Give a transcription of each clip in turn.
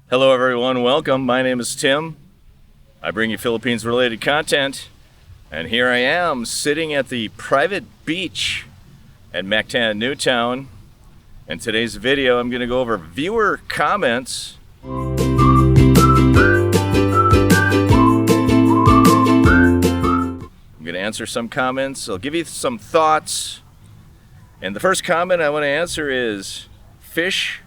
Hello everyone, welcome. My name is Tim. I bring you Philippines related content, and here I am sitting at the private beach at Mactan Newtown. In today's video I'm going to go over viewer comments. I'm going to answer some comments. I'll give you some thoughts. And the first comment I want to answer is Fish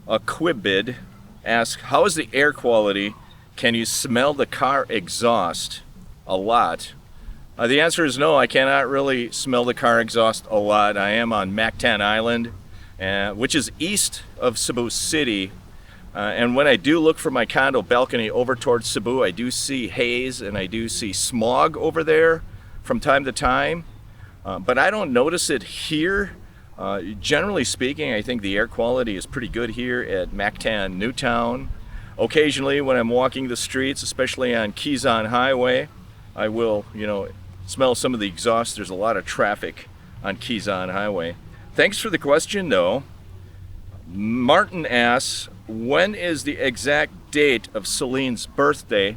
Aquibid asks, how is the air quality? Can you smell the car exhaust a lot? The answer is no, I cannot really smell the car exhaust a lot. I am on Mactan Island, which is east of Cebu City. And when I do look from my condo balcony over towards Cebu, I do see haze and I do see smog over there from time to time. But I don't notice it here. Generally speaking, I think the air quality is pretty good here at Mactan Newtown. Occasionally when I'm walking the streets, especially on Quezon Highway, I will, smell some of the exhaust. There's a lot of traffic on Quezon Highway. Thanks for the question though. Martin asks, when is the exact date of Celine's birthday?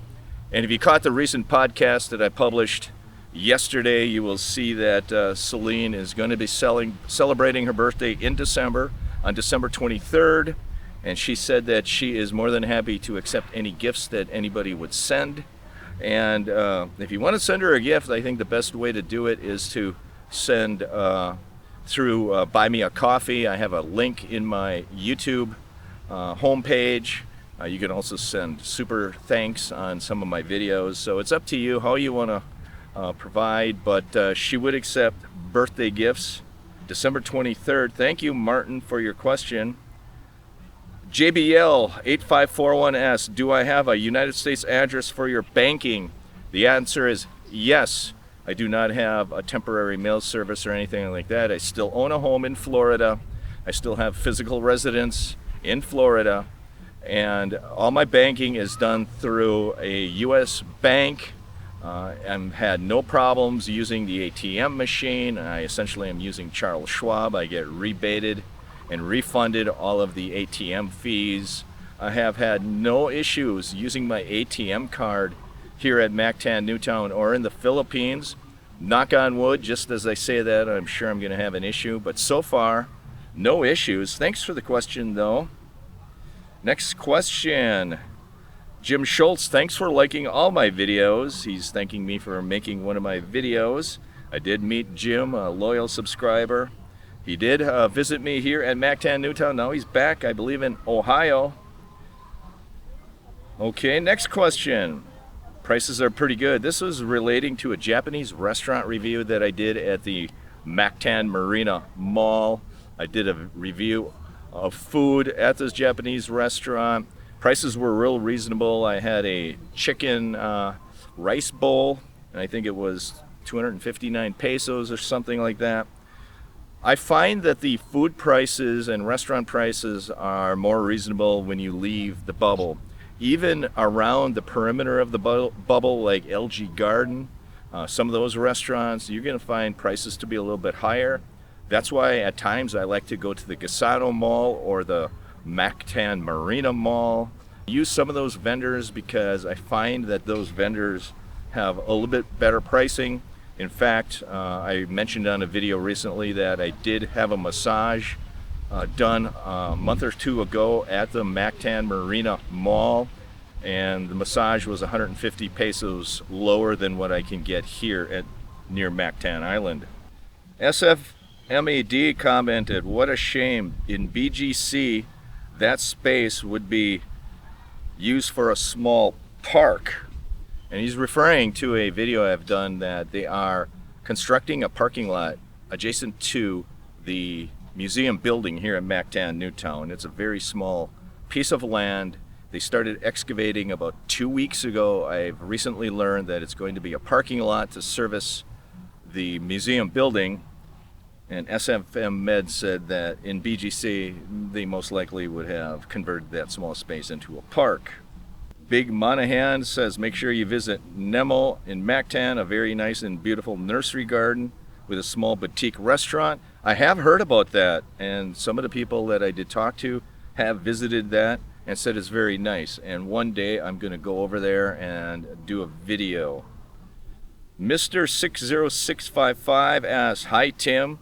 And if you caught the recent podcast that I published yesterday, you will see that Celine is going to be celebrating her birthday in December, on December 23rd. And she said that she is more than happy to accept any gifts that anybody would send. And if you want to send her a gift, I think the best way to do it is to send through Buy Me a Coffee. I have a link in my YouTube homepage. You can also send super thanks on some of my videos. So it's up to you how you want to provide, but she would accept birthday gifts December 23rd. Thank you, Martin, for your question. JBL 8541 asks, do I have a United States address for your banking? The answer is yes. I do not have a temporary mail service or anything like that. I still own a home in Florida. I still have physical residence in Florida, and all my banking is done through a U.S. bank. I've had no problems using the ATM machine. I essentially am using Charles Schwab. I get rebated and refunded all of the ATM fees. I have had no issues using my ATM card here at Mactan Newtown or in the Philippines. Knock on wood, just as I say that, I'm sure I'm going to have an issue, but so far, no issues. Thanks for the question, though. Next question. Jim Schultz, thanks for liking all my videos. He's thanking me for making one of my videos. I did meet Jim, a loyal subscriber. He did visit me here at Mactan Newtown. Now he's back, I believe, in Ohio. Okay, next question. Prices are pretty good. This was relating to a Japanese restaurant review that I did at the Mactan Marina Mall. I did a review of food at this Japanese restaurant. Prices were real reasonable. I had a chicken rice bowl, and I think it was 259 pesos or something like that. I find that the food prices and restaurant prices are more reasonable when you leave the bubble. Even around the perimeter of the bubble, like LG Garden, some of those restaurants, you're going to find prices to be a little bit higher. That's why at times I like to go to the Gasano Mall or the Mactan Marina Mall. Use some of those vendors because I find that those vendors have a little bit better pricing. In fact, I mentioned on a video recently that I did have a massage done a month or two ago at the Mactan Marina Mall, and the massage was 150 pesos lower than what I can get here near Mactan Island. SFMAD commented, what a shame. In BGC, that space would be used for a small park. And he's referring to a video I've done that they are constructing a parking lot adjacent to the museum building here at Mactan Newtown. It's a very small piece of land. They started excavating about 2 weeks ago. I've recently learned that it's going to be a parking lot to service the museum building. And SFM Med said that in BGC, they most likely would have converted that small space into a park. Big Monahan says, make sure you visit Nemo in Mactan, a very nice and beautiful nursery garden with a small boutique restaurant. I have heard about that, and some of the people that I did talk to have visited that. and said it's very nice. And one day I'm going to go over there and do a video. Mr. 60655 asks, "Hi Tim,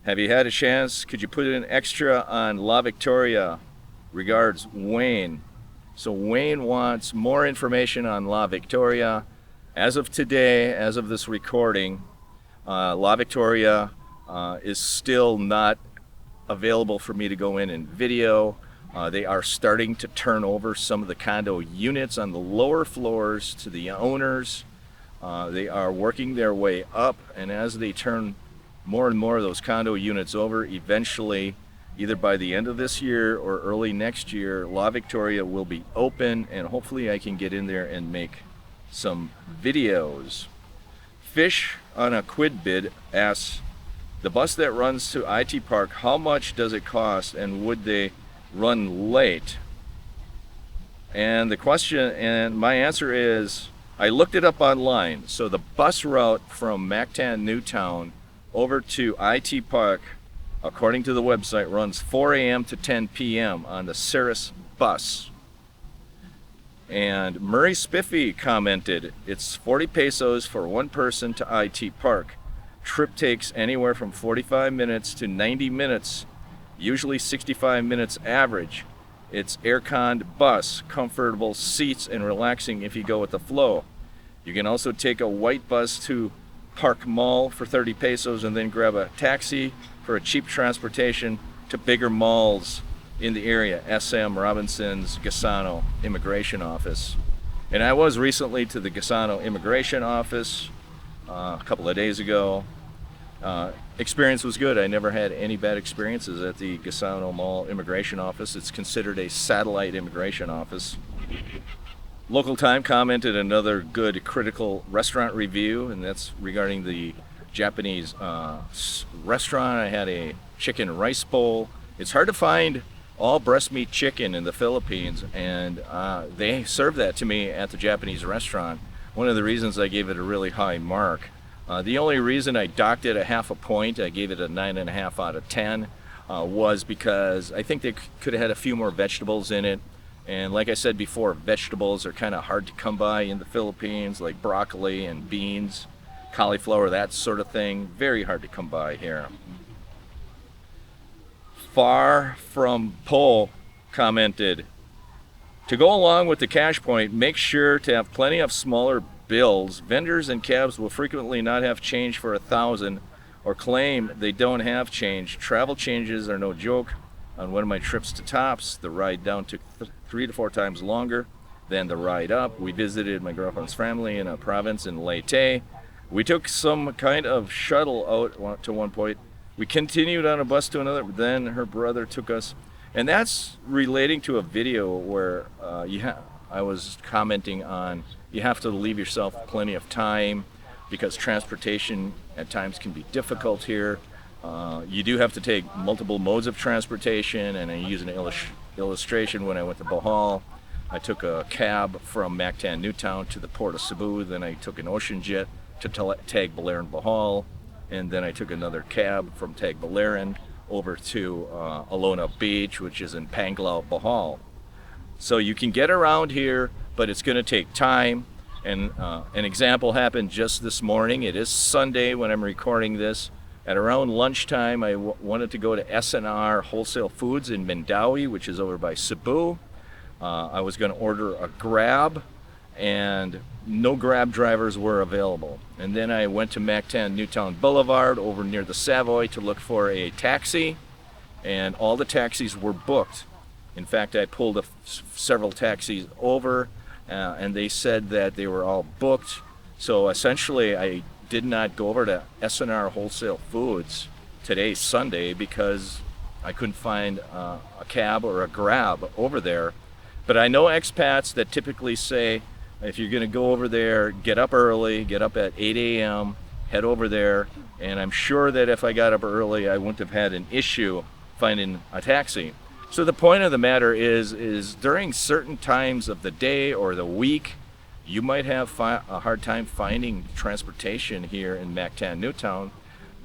have you had a chance? Could you put an extra on La Victoria? Regards, Wayne." So Wayne wants more information on La Victoria. As of today, as of this recording, La Victoria is still not available for me to go in and video. They are starting to turn over some of the condo units on the lower floors to the owners. They are working their way up, and as they turn more and more of those condo units over, eventually, either by the end of this year or early next year, La Victoria will be open, and hopefully I can get in there and make some videos. Fish on a Quid Bid asks, "The bus that runs to IT Park, how much does it cost, and would they run late?" And the question, and my answer is, I looked it up online. So the bus route from Mactan Newtown over to IT Park, according to the website, runs 4 a.m. to 10 p.m. on the Cirrus bus. And Murray Spiffy commented, "It's 40 pesos for one person to IT Park. Trip takes anywhere from 45 minutes to 90 minutes, usually 65 minutes average. It's air-conned bus, comfortable seats, and relaxing if you go with the flow. You can also take a white bus to Park Mall for 30 pesos and then grab a taxi for a cheap transportation to bigger malls in the area, SM, Robinson's, Gasano Immigration Office." And I was recently to the Gasano Immigration Office a couple of days ago. Experience was good. I never had any bad experiences at the Gasano Mall Immigration Office. It's considered a satellite immigration office. Local Time commented another good critical restaurant review, and that's regarding the Japanese restaurant. I had a chicken rice bowl. It's hard to find all breast meat chicken in the Philippines, and they served that to me at the Japanese restaurant. One of the reasons I gave it a really high mark. The only reason I docked it a half a point, I gave it a 9.5 out of 10, was because I think they could have had a few more vegetables in it. And like I said before, vegetables are kind of hard to come by in the Philippines, like broccoli and beans, cauliflower, that sort of thing. Very hard to come by here. Far From Pole commented, "To go along with the cash point, make sure to have plenty of smaller bills. Vendors and cabs will frequently not have change for 1,000 or claim they don't have change. Travel changes are no joke. On one of my trips to Tops, the ride down took 3 to 4 times longer than the ride up. We visited my girlfriend's family in a province in Leyte. We took some kind of shuttle out to one point. We continued on a bus to another, then her brother took us." And that's relating to a video where I was commenting on you have to leave yourself plenty of time because transportation at times can be difficult here. You do have to take multiple modes of transportation, and I use an illustration when I went to Bohol. I took a cab from Mactan Newtown to the port of Cebu, then I took an ocean jet to Tagbilaran, Bohol, and then I took another cab from Tagbilaran over to Alona Beach, which is in Panglao, Bohol. So you can get around here, but it's going to take time. And an example happened just this morning. It is Sunday when I'm recording this. At around lunchtime, I wanted to go to S&R Wholesale Foods in Mandawi, which is over by Cebu. I was going to order a Grab, and no Grab drivers were available. And then I went to Mactan Newtown Boulevard over near the Savoy to look for a taxi, and all the taxis were booked. In fact, I pulled several taxis over, and they said that they were all booked. So essentially, I did not go over to S&R Wholesale Foods today, Sunday, because I couldn't find a cab or a Grab over there. But I know expats that typically say, if you're going to go over there, get up early, get up at 8 a.m., head over there, and I'm sure that if I got up early, I wouldn't have had an issue finding a taxi. So the point of the matter is during certain times of the day or the week, you might have a hard time finding transportation here in Mactan Newtown.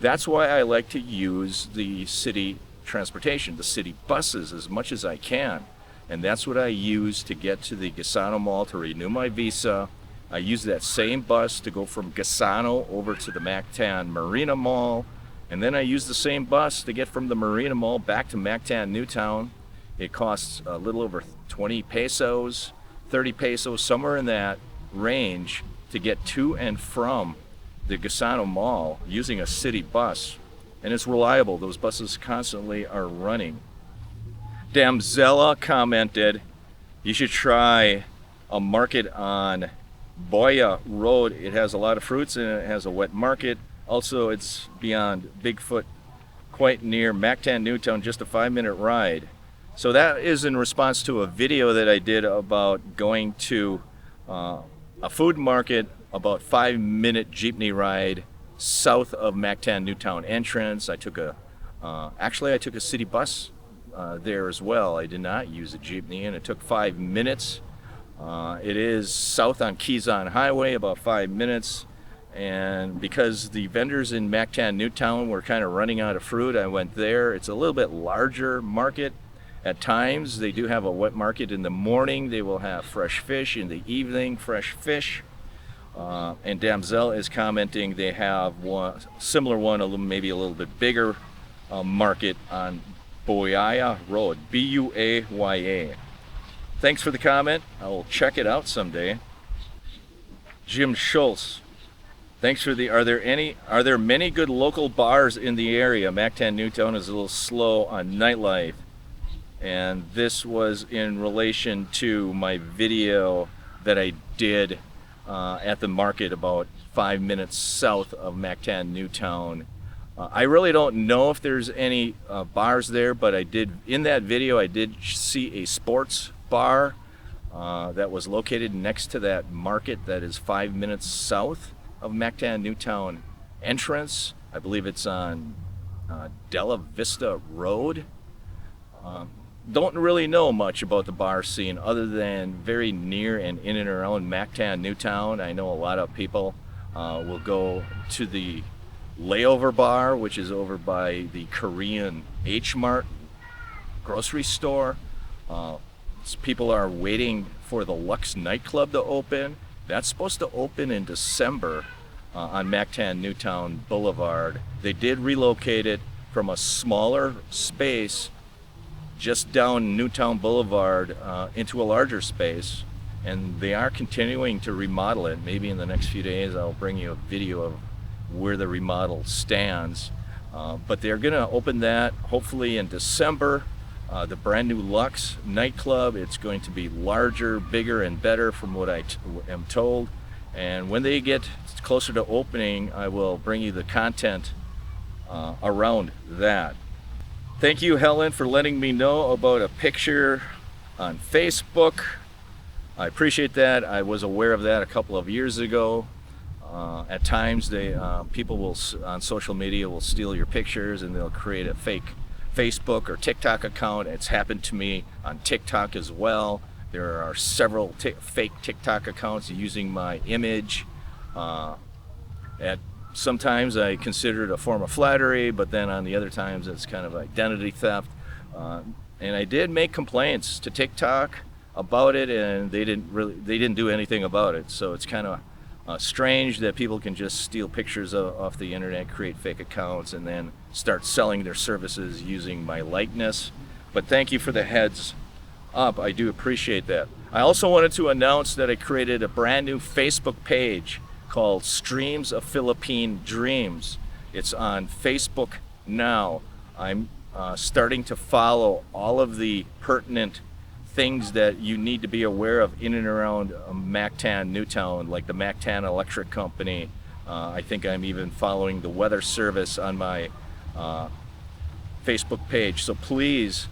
That's why I like to use the city transportation, the city buses, as much as I can. and that's what I use to get to the Gasano Mall to renew my visa. I use that same bus to go from Gasano over to the Mactan Marina Mall, and then I use the same bus to get from the Marina Mall back to Mactan Newtown. It costs a little over 20 pesos, 30 pesos, somewhere in that range to get to and from the Gasano Mall using a city bus. And it's reliable. Those buses constantly are running. Damzella commented, you should try a market on Boya Road. It has a lot of fruits and it has a wet market. Also, it's beyond Bigfoot, quite near Mactan Newtown, just a 5-minute ride. So that is in response to a video that I did about going to a food market, about 5-minute jeepney ride south of Mactan Newtown entrance. I took a city bus there as well. I did not use a jeepney, and it took 5 minutes. It is south on Quezon Highway, about 5 minutes. And because the vendors in Mactan Newtown were kind of running out of fruit, I went there. It's a little bit larger market. At times, they do have a wet market in the morning. They will have fresh fish in the evening, fresh fish. And Damsel is commenting they have one similar one, maybe a little bit bigger market on Buaya Road, Buaya. Thanks for the comment. I will check it out someday. Jim Schultz, thanks for the. Are there many good local bars in the area? Mactan Newtown is a little slow on nightlife, and this was in relation to my video that I did at the market about 5 minutes south of Mactan Newtown. I really don't know if there's any bars there, but in that video I did see a sports bar that was located next to that market that is 5 minutes south of Mactan Newtown entrance. I believe it's on Della Vista Road. Don't really know much about the bar scene other than very near and in and around Mactan Newtown. I know a lot of people will go to the Layover Bar, which is over by the Korean H-Mart grocery store. People are waiting for the Lux nightclub to open. That's supposed to open in December on Mactan Newtown Boulevard. They did relocate it from a smaller space just down Newtown Boulevard into a larger space, and they are continuing to remodel it. Maybe in the next few days I'll bring you a video of where the remodel stands, but they're going to open that hopefully in December. The brand new Lux nightclub, it's going to be larger, bigger, and better from what I am told. And when they get closer to opening, I will bring you the content around that. Thank you, Helen, for letting me know about a picture on Facebook. I appreciate that. I was aware of that a couple of years ago. At times, people will on social media will steal your pictures and they'll create a fake Facebook or TikTok account. It's happened to me on TikTok as well. There are several fake TikTok accounts using my image. Sometimes I consider it a form of flattery, but then on the other times it's kind of identity theft. And I did make complaints to TikTok about it, and they didn't do anything about it. So it's kind of strange that people can just steal pictures off the internet, create fake accounts, and then start selling their services using my likeness. But thank you for the heads up. I do appreciate that. I also wanted to announce that I created a brand new Facebook page called Streams of Philippine Dreams. It's on Facebook now. I'm starting to follow all of the pertinent things that you need to be aware of in and around Mactan Newtown, like the Mactan Electric Company. I think I'm even following the weather service on my Facebook page. So please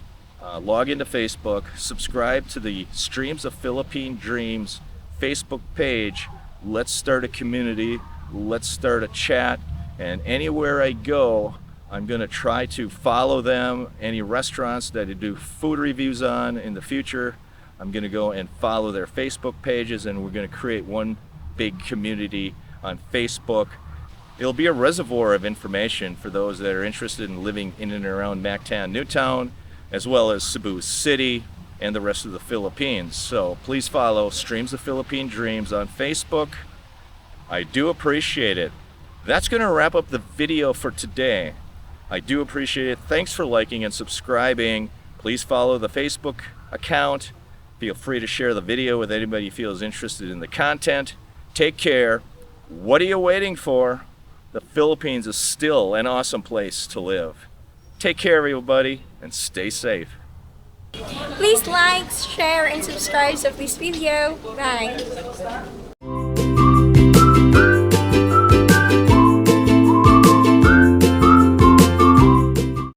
log into Facebook, subscribe to the Streams of Philippine Dreams Facebook page. Let's start a community, let's start a chat, and anywhere I go, I'm going to try to follow them. Any restaurants that I do food reviews on in the future, I'm going to go and follow their Facebook pages, and we're going to create one big community on Facebook. It'll be a reservoir of information for those that are interested in living in and around Mactan Newtown, as well as Cebu City. and the rest of the Philippines. So please follow Streams of Philippine Dreams on Facebook. I do appreciate it. That's going to wrap up the video for today. I do appreciate it. Thanks for liking and subscribing. Please follow the Facebook account. Feel free to share the video with anybody you feel is interested in the content. Take care. What are you waiting for? The Philippines is still an awesome place to live. Take care, everybody, and stay safe. Please like, share, and subscribe to this video. Bye.